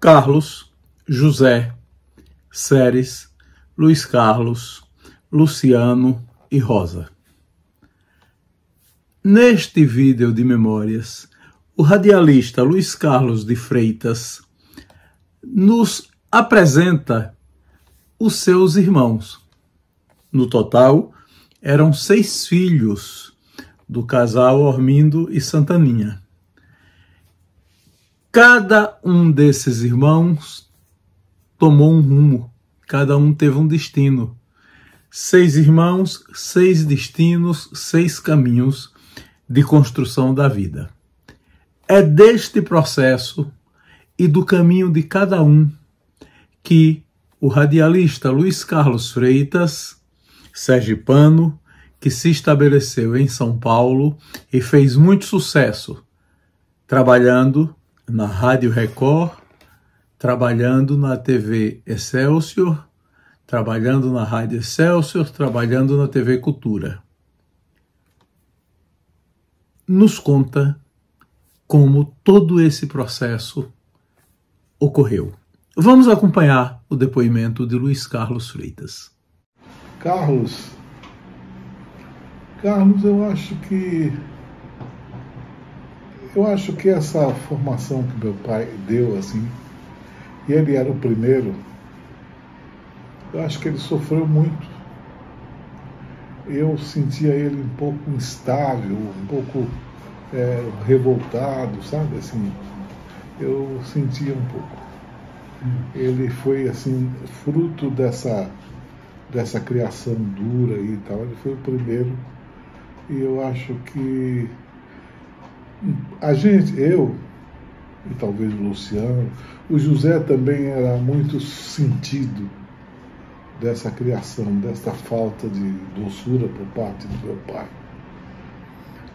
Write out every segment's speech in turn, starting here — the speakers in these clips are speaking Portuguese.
Carlos, José, Ceres, Luiz Carlos, Luciano e Rosa. Neste vídeo de memórias, o radialista Luiz Carlos de Freitas nos apresenta os seus irmãos. No total, eram 6 filhos do casal Ormindo e Santaninha. Cada um desses irmãos tomou um rumo, cada um teve um destino. 6 irmãos, 6 destinos, 6 caminhos de construção da vida. É deste processo e do caminho de cada um que o radialista Luiz Carlos Freitas, sergipano, que se estabeleceu em São Paulo e fez muito sucesso, trabalhando na Rádio Record, trabalhando na TV Excelsior, trabalhando na Rádio Excelsior, trabalhando na TV Cultura. Nos conta como todo esse processo ocorreu. Vamos acompanhar o depoimento de Luiz Carlos Freitas. Carlos, eu acho que essa formação que meu pai deu, assim, e ele era o primeiro, eu acho que ele sofreu muito. Eu sentia ele um pouco instável, um pouco revoltado, sabe, assim, eu sentia um pouco. Ele foi, assim, fruto dessa criação dura e tal, ele foi o primeiro, e eu acho que eu, e talvez o Luciano, o José também era muito sentido dessa criação, dessa falta de doçura por parte do meu pai.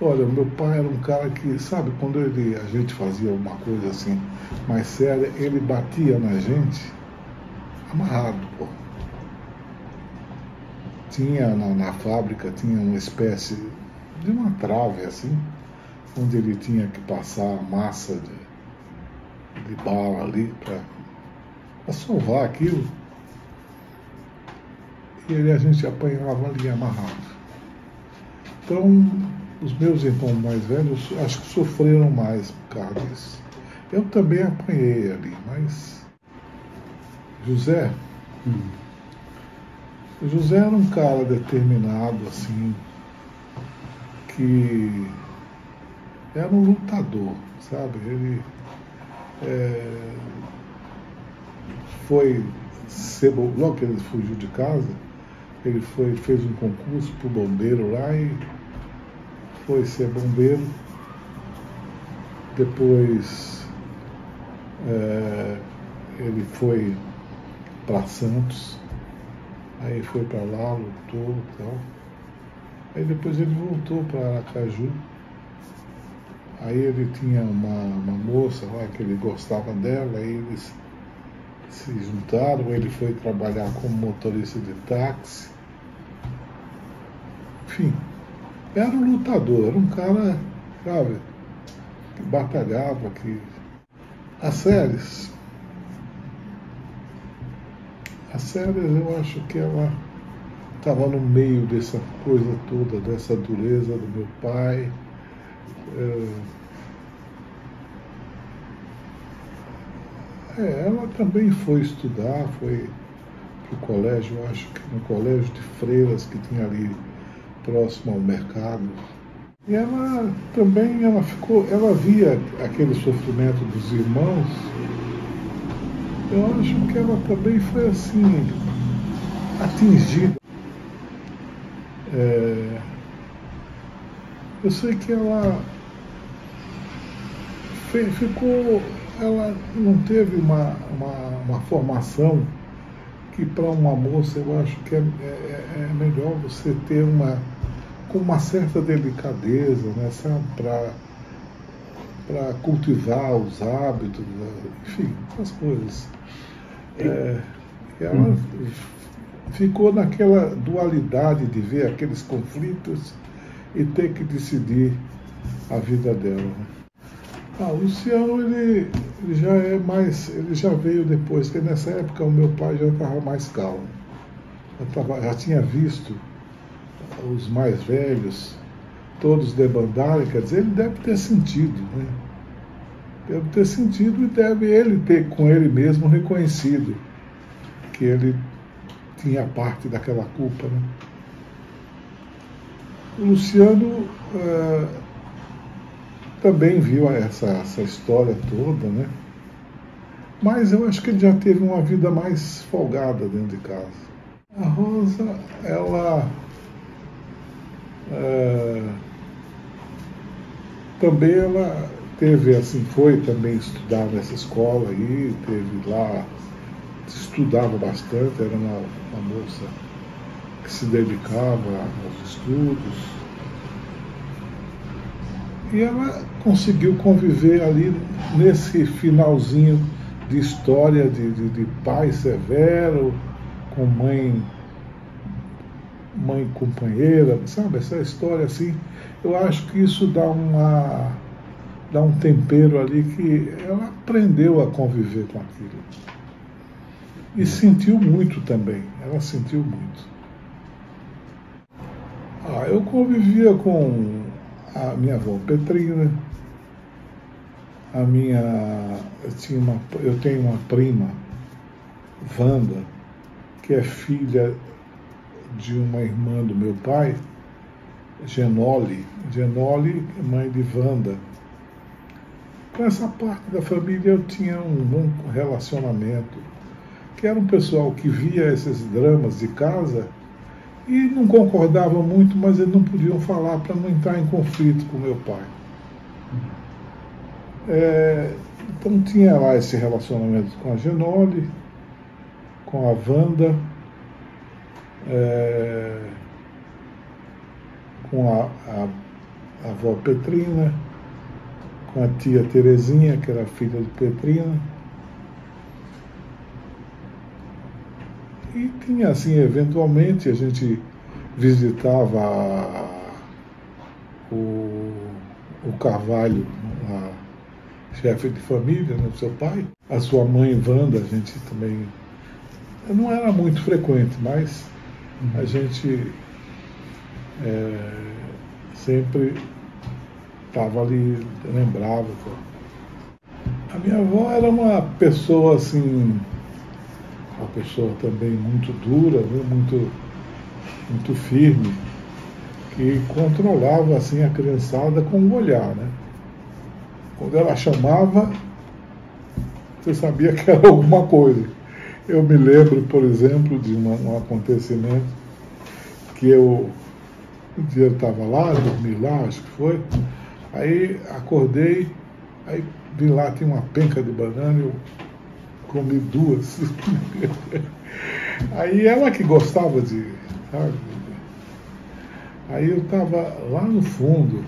Olha, meu pai era um cara que, sabe, quando a gente fazia uma coisa assim mais séria, ele batia na gente amarrado, pô. Tinha na fábrica, tinha uma espécie de uma trave assim, onde ele tinha que passar a massa de bala ali para salvar aquilo. E a gente apanhava ali amarrado. Então, os meus irmãos mais velhos acho que sofreram mais por causa disso. Eu também apanhei ali, mas José era um cara determinado, assim, que era um lutador, sabe? Ele logo que ele fugiu de casa, ele fez um concurso para o bombeiro lá e foi ser bombeiro. Depois ele foi para Santos, aí foi para lá, lutou e tal. Aí depois ele voltou para Aracaju. Aí ele tinha uma moça lá que ele gostava dela, aí eles se juntaram, ele foi trabalhar como motorista de táxi. Enfim, era um lutador, era um cara, sabe, que batalhava, que... A Ceres, eu acho que ela estava no meio dessa coisa toda, dessa dureza do meu pai. Ela também foi estudar, foi para o colégio, eu acho que no colégio de freiras que tinha ali próximo ao mercado. E ela também, ela via aquele sofrimento dos irmãos. Eu acho que ela também foi assim, atingida. Eu sei que ela ela não teve uma formação que, para uma moça, eu acho que é melhor você ter com uma certa delicadeza, né, sabe, para cultivar os hábitos, enfim, as coisas. Ela ficou naquela dualidade de ver aqueles conflitos e ter que decidir a vida dela. O Luciano, ele já é mais, ele já veio depois, porque nessa época o meu pai já estava mais calmo. Já tinha visto os mais velhos, todos debandarem, quer dizer, ele deve ter sentido, né? Deve ter sentido e deve ele ter com ele mesmo reconhecido que ele tinha parte daquela culpa, né? O Luciano também viu essa história toda, né? Mas eu acho que ele já teve uma vida mais folgada dentro de casa. A Rosa, ela também ela teve assim, foi também estudar nessa escola aí, teve lá, estudava bastante, era uma moça que se dedicava aos estudos. E ela conseguiu conviver ali nesse finalzinho de história de pai severo, com mãe companheira, sabe? Essa história assim, eu acho que isso dá um tempero ali que ela aprendeu a conviver com aquilo. E sentiu muito também, ela sentiu muito. Eu convivia com a minha avó Petrina, eu tenho uma prima, Wanda, que é filha de uma irmã do meu pai, Genoli, mãe de Wanda. Com essa parte da família eu tinha um bom relacionamento, que era um pessoal que via esses dramas de casa e não concordava muito, mas eles não podiam falar para não entrar em conflito com meu pai. Então tinha lá esse relacionamento com a Genoli, com a Wanda, com a avó Petrina, com a tia Terezinha, que era filha de Petrina. E tinha assim, eventualmente, a gente visitava o Carvalho, a chefe de família, né, seu pai. A sua mãe, Wanda, a gente também... Não era muito frequente, mas a gente sempre estava ali, lembrava. A minha avó era uma pessoa assim... Uma pessoa também muito dura, né? muito firme, que controlava assim a criançada com o olhar, né? Quando ela chamava, você sabia que era alguma coisa. Eu me lembro, por exemplo, de um acontecimento que um dia eu estava lá, dormi lá, acho que foi, aí acordei, aí vi lá, tinha uma penca de banana, eu comi 2. Aí ela que gostava sabe? Aí eu estava lá no fundo,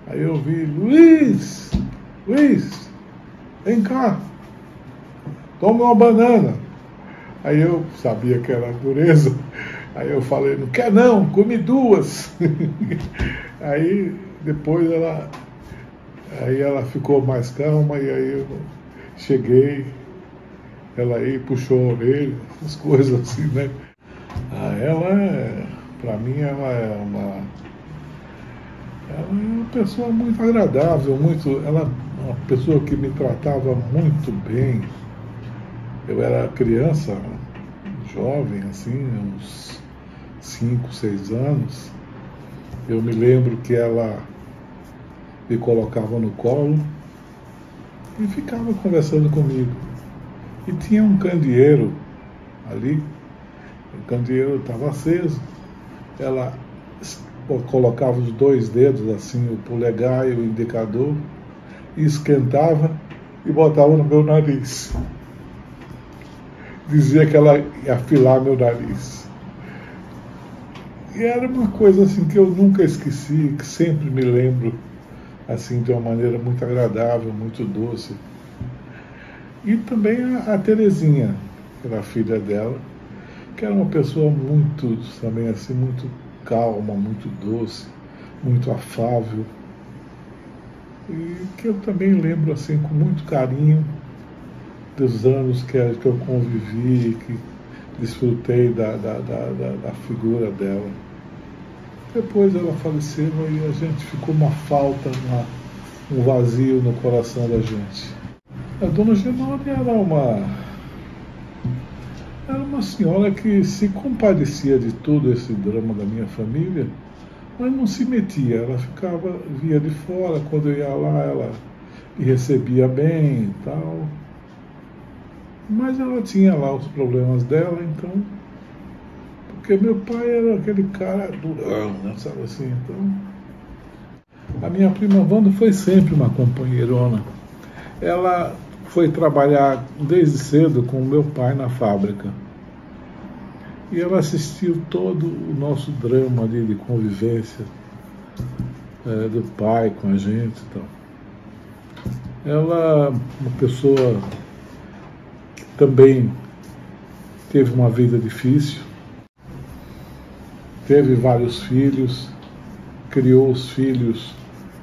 aí eu vi, Luiz, vem cá, toma uma banana. Aí eu sabia que era dureza, aí eu falei, não quer não, comi 2. Aí depois ela ficou mais calma, e aí eu cheguei, ela aí puxou a orelha, essas coisas assim, né? Pra mim, ela é uma pessoa muito agradável, ela é uma pessoa que me tratava muito bem. Eu era criança, jovem, assim, uns 5, 6 anos. Eu me lembro que ela me colocava no colo e ficava conversando comigo. E tinha um candeeiro ali, o candeeiro estava aceso, ela colocava os 2 dedos, assim, o polegar e o indicador, e esquentava e botava no meu nariz. Dizia que ela ia afilar meu nariz. E era uma coisa assim que eu nunca esqueci, que sempre me lembro assim de uma maneira muito agradável, muito doce. E também a Terezinha, que era a filha dela, que era uma pessoa muito, também assim, muito calma, muito doce, muito afável. e que eu também lembro assim com muito carinho dos anos que eu convivi, que desfrutei da figura dela. Depois ela faleceu e a gente ficou uma falta, um vazio no coração da gente. A dona Genória era uma senhora que se compadecia de todo esse drama da minha família, mas não se metia. Ela ficava, via de fora. Quando eu ia lá, ela me recebia bem e tal. Mas ela tinha lá os problemas dela, então... Porque meu pai era aquele cara durão, né, sabe assim, então... A minha prima Wanda foi sempre uma companheirona. Ela foi trabalhar desde cedo com o meu pai na fábrica. E ela assistiu todo o nosso drama ali de convivência do pai com a gente e tal. Ela, uma pessoa que também teve uma vida difícil, teve vários filhos, criou os filhos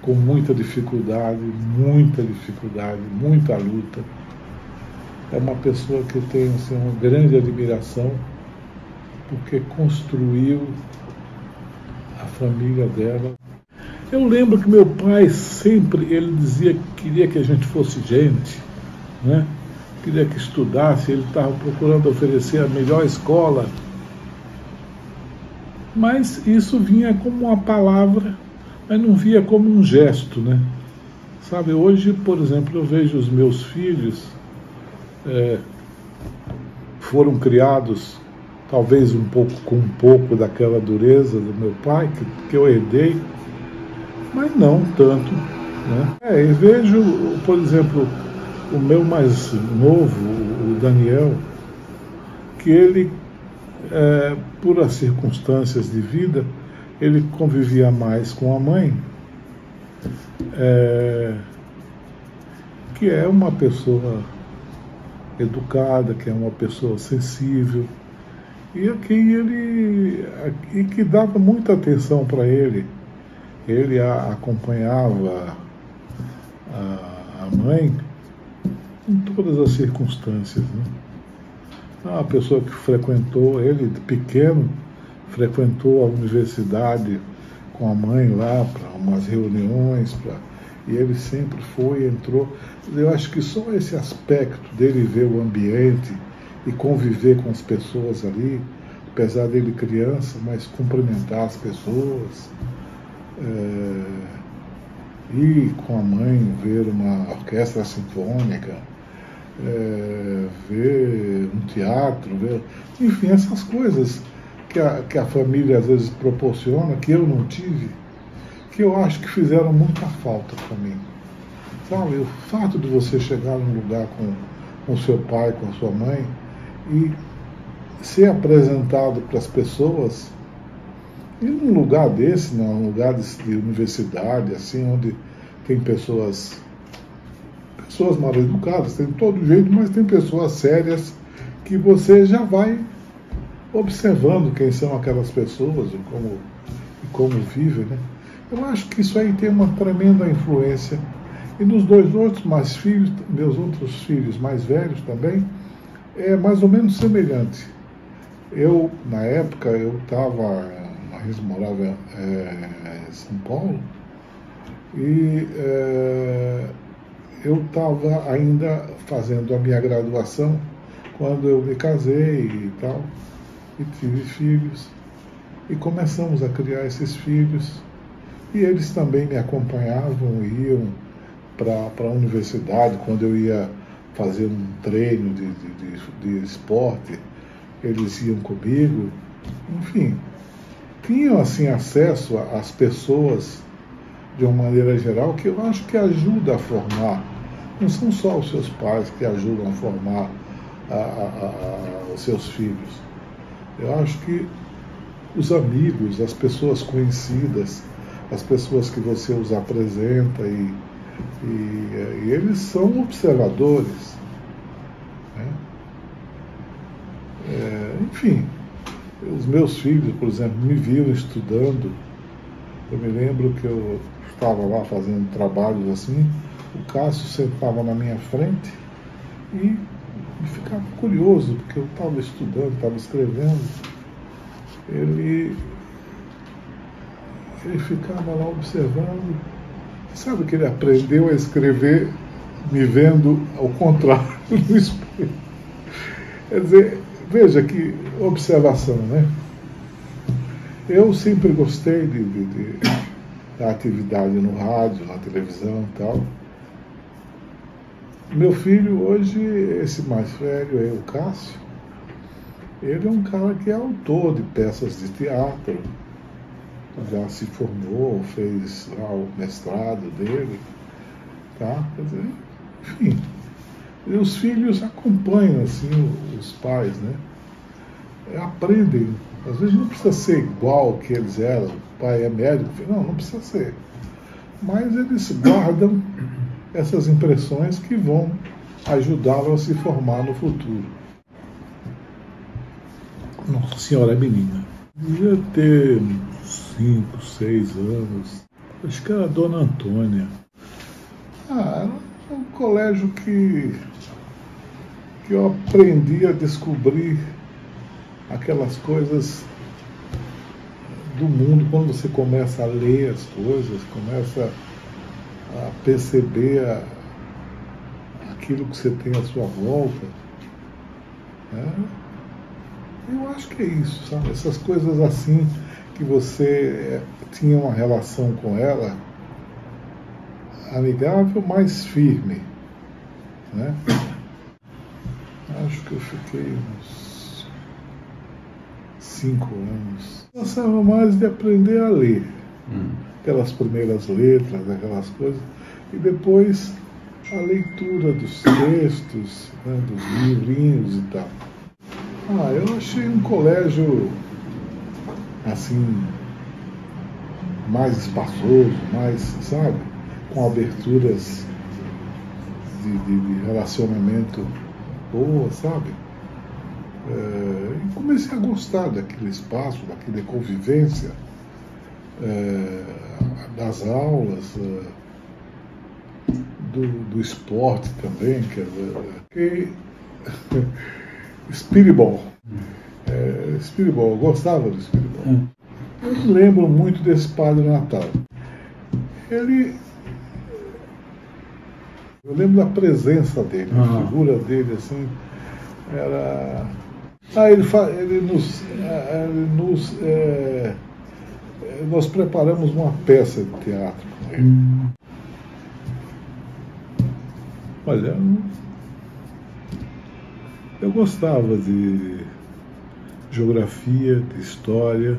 com muita dificuldade, muita luta. É uma pessoa que eu tenho assim, uma grande admiração, porque construiu a família dela. Eu lembro que meu pai sempre, ele dizia que queria que a gente fosse gente, né? Queria que estudasse, ele estava procurando oferecer a melhor escola. Mas isso vinha como uma palavra, mas não via como um gesto, né? Sabe, hoje, por exemplo, eu vejo os meus filhos foram criados talvez com um pouco daquela dureza do meu pai, que eu herdei, mas não tanto, né? Eu vejo, por exemplo, o meu mais novo, o Daniel, que ele, por as circunstâncias de vida, ele convivia mais com a mãe, que é uma pessoa educada, que é uma pessoa sensível, e que dava muita atenção para ele. Ele acompanhava a mãe em todas as circunstâncias, né? Uma pessoa que frequentou, ele pequeno, frequentou a universidade com a mãe lá para umas reuniões, e ele sempre foi, entrou. Eu acho que só esse aspecto dele ver o ambiente e conviver com as pessoas ali, apesar dele criança, mas cumprimentar as pessoas, ir com a mãe ver uma orquestra sinfônica, ver um teatro, enfim, essas coisas que a família às vezes proporciona, que eu não tive, que eu acho que fizeram muita falta para mim. Sabe, o fato de você chegar num lugar com o seu pai, com a sua mãe, e ser apresentado para as pessoas, e num lugar desse, num lugar de universidade, assim, onde tem pessoas mal educadas, tem de todo jeito, mas tem pessoas sérias que você já vai observando quem são aquelas pessoas e como vivem, né? Eu acho que isso aí tem uma tremenda influência. E nos meus outros filhos mais velhos também, é mais ou menos semelhante. Eu, na época, a gente morava em São Paulo, e eu estava ainda fazendo a minha graduação quando eu me casei e tal, e tive filhos, e começamos a criar esses filhos, e eles também me acompanhavam, iam para a universidade. Quando eu ia fazer um treino de esporte, eles iam comigo, enfim, tinham assim acesso às pessoas de uma maneira geral, que eu acho que ajuda a formar. Não são só os seus pais que ajudam a formar os seus filhos. Eu acho que os amigos, as pessoas conhecidas, as pessoas que você os apresenta, e eles são observadores, né? Enfim, os meus filhos, por exemplo, me viram estudando Eu me lembro que eu estava lá fazendo trabalhos assim, o Cássio sentava na minha frente e ficava curioso, porque eu estava estudando, estava escrevendo. Ele ficava lá observando. Sabe que ele aprendeu a escrever me vendo ao contrário no espelho. Quer dizer, veja que observação, né? Eu sempre gostei da atividade no rádio, na televisão e tal. Meu filho hoje, esse mais velho, o Cássio, ele é um cara que é autor de peças de teatro, já se formou, fez lá o mestrado dele, tá? Quer dizer, enfim, e os filhos acompanham assim os pais, né? Aprendem, às vezes não precisa ser igual ao que eles eram, o pai é médico, não precisa ser, mas eles guardam essas impressões que vão ajudá-lo a se formar no futuro. Nossa Senhora é menina. Devia ter 5, 6 anos. Acho que era a Dona Antônia. Era um colégio que eu aprendi a descobrir aquelas coisas do mundo, quando você começa a ler as coisas, começa a perceber aquilo que você tem à sua volta, né? Eu acho que é isso, sabe? Essas coisas assim que você tinha uma relação com ela amigável, mas firme, né? Acho que eu fiquei uns 5 anos. Gostava mais de aprender a ler. Aquelas primeiras letras, aquelas coisas, e depois a leitura dos textos, né, dos livrinhos e tal. Eu achei um colégio assim mais espaçoso, mais, sabe, com aberturas de relacionamento boa, sabe? E comecei a gostar daquele espaço, daquela convivência, das aulas, do esporte também, que Speedball. Speedball, eu gostava do Speedball. Eu me lembro muito desse Padre Natal. Eu lembro da presença dele, a figura dele, assim, era... nós preparamos uma peça de teatro com ele. Olha, eu gostava de geografia, de história,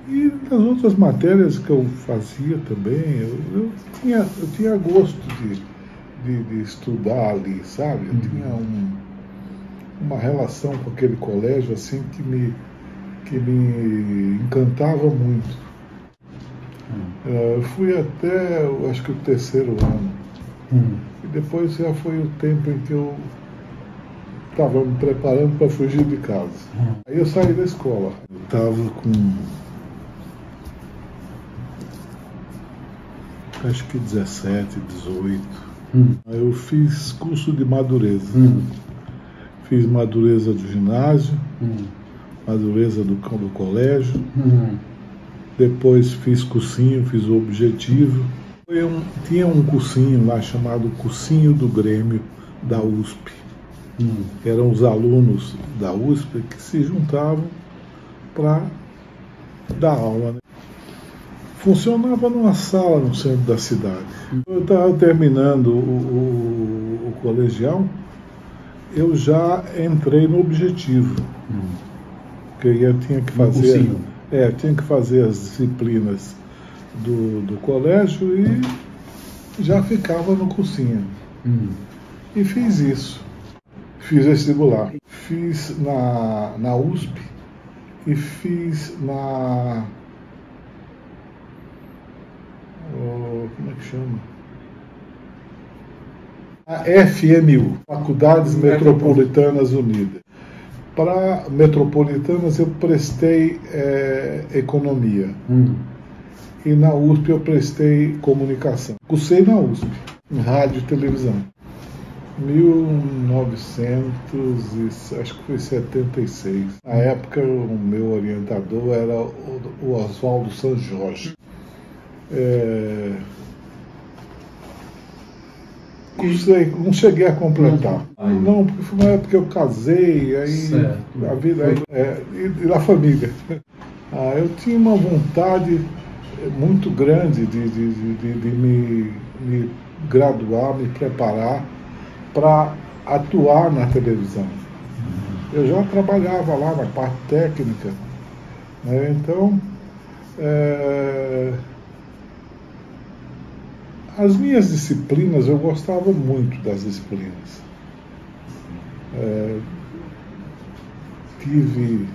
e das outras matérias que eu fazia também, eu tinha gosto de estudar ali, sabe? Eu tinha uma relação com aquele colégio assim que me encantava muito. Eu fui até, acho que o 3º ano. E depois já foi o tempo em que eu estava me preparando para fugir de casa. Aí eu saí da escola. Eu estava com, acho que 17, 18. Aí eu fiz curso de madureza. Fiz madureza do ginásio, madureza do colégio. Depois fiz cursinho, fiz o objetivo. Tinha um cursinho lá chamado Cursinho do Grêmio da USP. Eram os alunos da USP que se juntavam para dar aula, né? Funcionava numa sala no centro da cidade. Eu estava terminando o colegial, eu já entrei no objetivo. Porque eu tinha que fazer... tinha que fazer as disciplinas do colégio e já ficava no cursinho. E fiz isso. Fiz vestibular. Fiz na USP e fiz na... como é que chama? A FMU, Faculdades Metropolitanas Unidas. Para Metropolitanas eu prestei economia. E na USP eu prestei comunicação. Cursei na USP, em rádio e televisão. 1976. Na época o meu orientador era o Oswaldo San Jorge. Cursei, não cheguei a completar. Não, porque foi uma época que eu casei, aí a vida e a família. Eu tinha uma vontade muito grande de me graduar, me preparar para atuar na televisão. Eu já trabalhava lá na parte técnica, né? Então as minhas disciplinas, eu gostava muito das disciplinas. Tive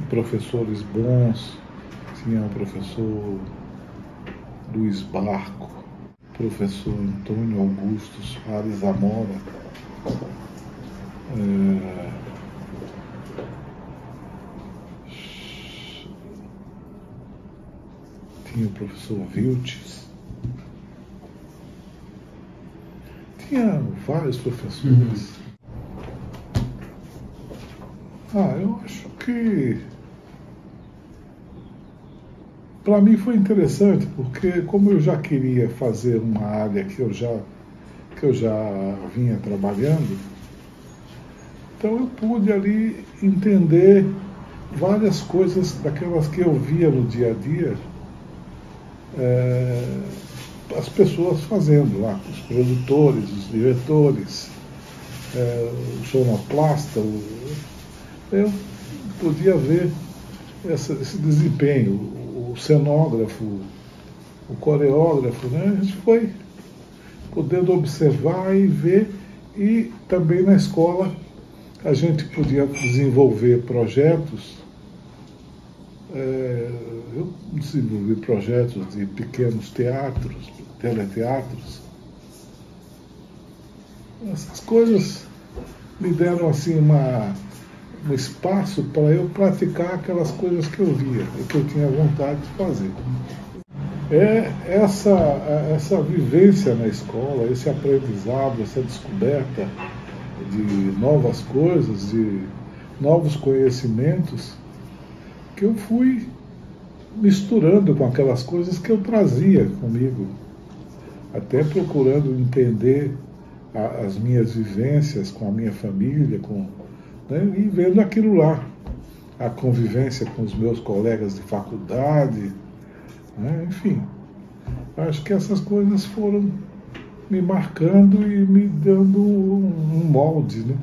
professores bons. Tinha o professor Luiz Barco, professor Antônio Augusto Soares Amora, tinha o professor Viltes, tinha vários professores. Eu acho que para mim foi interessante, porque como eu já queria fazer uma área que eu já vinha trabalhando, então eu pude ali entender várias coisas daquelas que eu via no dia a dia, as pessoas fazendo lá, os produtores, os diretores, o sonoplasta, eu podia ver esse desempenho, o cenógrafo, o coreógrafo, né? A gente foi podendo observar e ver, e também na escola a gente podia desenvolver projetos. Eu desenvolvi projetos de pequenos teatros, teleteatros. Essas coisas me deram assim um espaço para eu praticar aquelas coisas que eu via e que eu tinha vontade de fazer. Essa vivência na escola, esse aprendizado, essa descoberta de novas coisas, de novos conhecimentos, que eu fui misturando com aquelas coisas que eu trazia comigo, até procurando entender as minhas vivências com a minha família, e vendo aquilo lá, a convivência com os meus colegas de faculdade, né? Enfim, acho que essas coisas foram me marcando e me dando um molde, né?